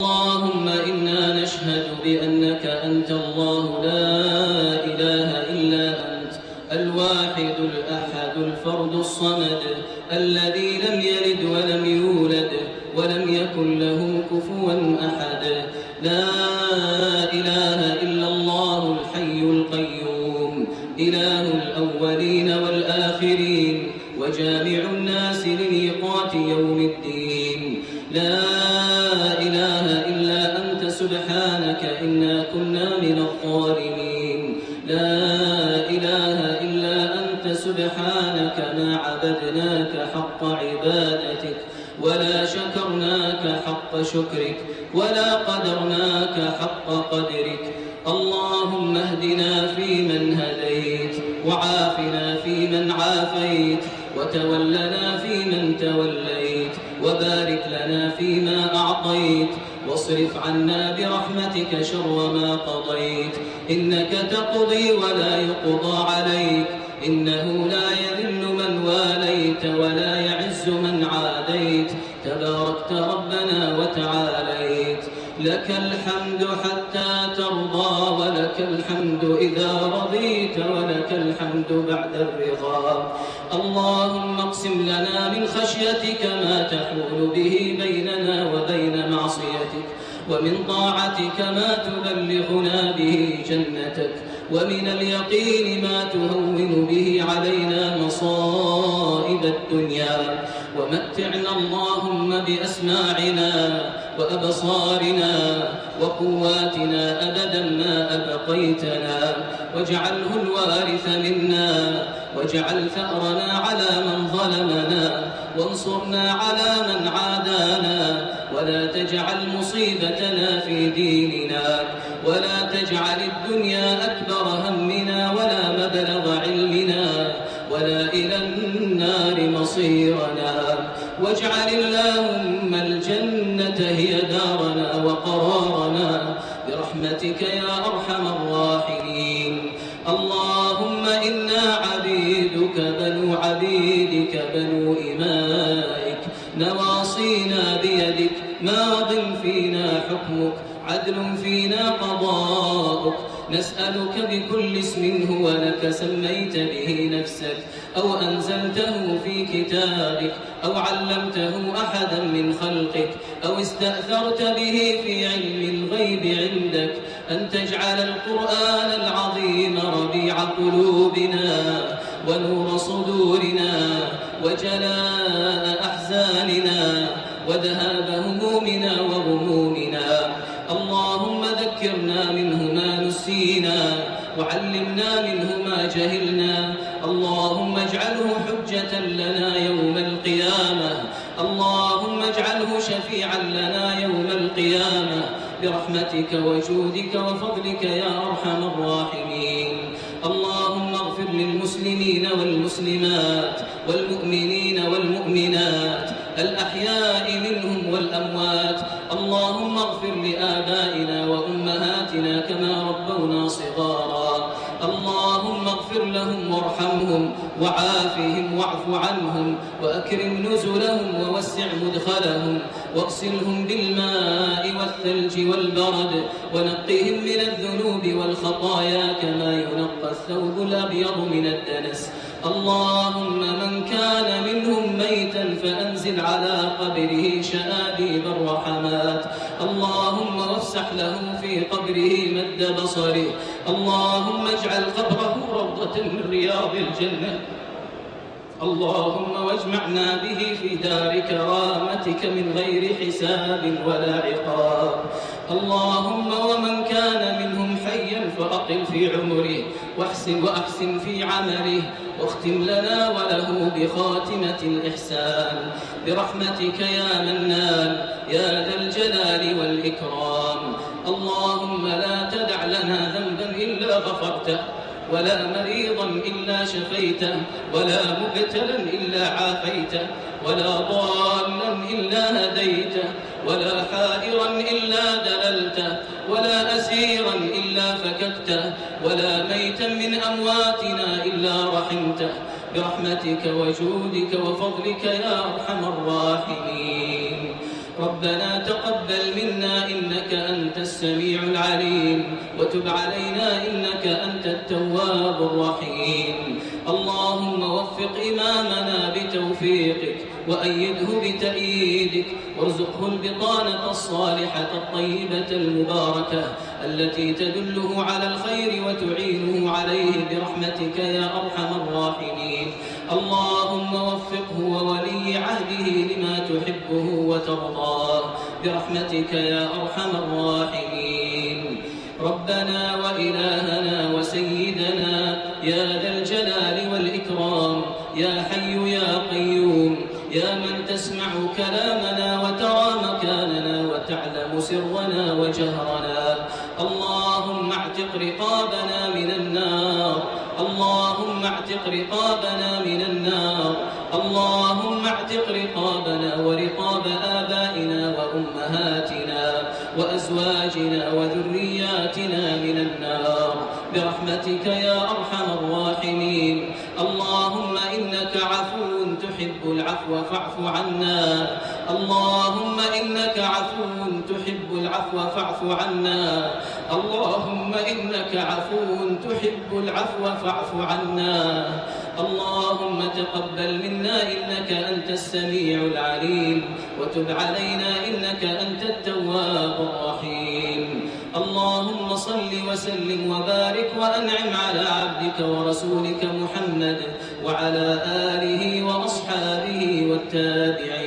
اللهم إنا نشهد بأنك أنت الله لا إله إلا أنت الواحد الأحد الفرد الصمد الذي لم يلد ولم يولد ولم يكن له كفوا أحد. لا إله إلا الله الحي القيوم إله الأولين والآخرين وجامع الناس لميقات يوم الدين. لا إله إلا أنت سبحانك إنا كنا من الظالمين. لا إله إلا أنت سبحانك ما عبدناك حق عبادتك ولا شكرناك حق شكرك ولا قدرناك حق قدرك. اللهم اهدنا فيمن هديت وعافنا فيمن عافيت وتولنا فيمن توليت وبارك لنا فيما أعطيت واصرف عنا برحمتك شر ما قضيت. إنك تقضي ولا يقضى عليك إنه لا يذل من واليت ولا يعز من عاديت تباركت ربنا وتعاليت. لك الحمد حتى ترضى ولك الحمد إذا رضيت ولك الحمد بعد الرضا. اللهم اقسم لنا من خشيتك ما تحول به بيننا وبين معصيتك ومن طاعتك ما تبلغنا به جنتك ومن اليقين ما تهون به علينا مصائب الدنيا. ومتعنا اللهم بأسماعنا وأبصارنا وقواتنا أبدا ما أبقيتنا واجعله الوارث منا واجعل ثأرنا على من ظلمنا وانصرنا على من عادانا ولا تجعل مصيبتنا في ديننا ولا تجعل الدنيا أكبر همنا ولا مبلغ علمنا ولا إلى النار مصيرنا. واجعل اللهم الجنة هي دارنا وقرارنا برحمتك يا أرحم الراحمين. اللهم إنا عبيدك بنو عبيدك بنو إمائك نواصينا بيدك ماض فينا حكمك عدل فينا قضاؤك. نسألك بكل اسم هو لك سميت به نفسك أو أنزلته في كتابك أو علمته أحدا من خلقك أو استأثرت به في علم الغيب عندك أن تجعل القرآن العظيم ربيع قلوبنا ونور صدورنا وجلاء أحزاننا وذهاب همومنا وغمومنا. اللهم ذكرنا منه ما نسينا وعلمنا منه ما جهلنا. اللهم اجعله حجة لنا يوم القيامة. اللهم اجعله شفيعا لنا يوم القيامة برحمتك وجودك وفضلك يا أرحم الراحمين. اللهم اغفر للمسلمين والمسلمات والمؤمنين والمؤمنات الأحياء منهم والأموات. اللهم اغفر لآبائنا وأمهاتنا كما ربونا صغارا. اللهم اغفر لهم وارحمهم وعافهم واعف عنهم وأكرم نزلهم ووسع مدخلهم واغسلهم بالماء والثلج والبرد ونقهم من الذنوب والخطايا كما ينقى الثوب الأبيض من الدنس. اللهم من كان منهم ميتا فأنزل على قبره شآبيب الرحمات. اللهم وافسح له في قبره مد بصره. اللهم اجعل قبره روضة من رياض الجنة. اللهم واجمعنا به في دار كرامتك من غير حساب ولا عقاب. اللهم ومن كان منهم حيا فأطل في عمره وأحسن في عمله واختم لنا وله بخاتمة الإحسان برحمتك يا منان يا ذا الجلال والإكرام. اللهم لا تدع لنا ذنبا إلا غفرته ولا مريضا إلا شفيته ولا مبتلا إلا عافيته ولا ضالا إلا هديته ولا حائرا إلا دللته ولا أسيرا إلا فككته ولا ميتا من أمواتنا إلا رحمته برحمتك وجودك وفضلك يا أرحم الراحمين. ربنا تقبل منا إنك أنت السميع العليم وتب علينا إنك أنت التواب الرحيم. اللهم وفق إمامنا بتوفيقك وأيده بتأييدك وارزقه البطانة الصالحة الطيبة المباركة التي تدله على الخير وتعينه عليه برحمتك يا أرحم الراحمين. اللهم وفقه وولي عهده لما تحبه وترضاه برحمتك يا أرحم الراحمين. ربنا وإلهنا وسيدنا يا ذا الجلال والإكرام يا حي يا قيوم يا من تسمع كلامنا وترى مكاننا وتعلم سرنا وجهرنا، اللهم اعتق رقابنا من النار، اللهم اعتق رقابنا من النار، اللهم اعتق رقابنا ورقاب آبائنا وأمهاتنا وأزواجنا وذرياتنا من النار برحمتك يا أرحم الراحمين. اللهم إنك عفو تحب العفو فاعف عنا، اللهم إنك عفو تحب العفو فاعف عنا، اللهم إنك عفو تحب العفو فاعف عنا. اللهم تقبل منا إنك أنت السميع العليم وتب علينا إنك أنت التواب الرحيم. اللهم صل وسلم وبارك وأنعم على عبدك ورسولك محمد وعلى آله وأصحابه والتابعين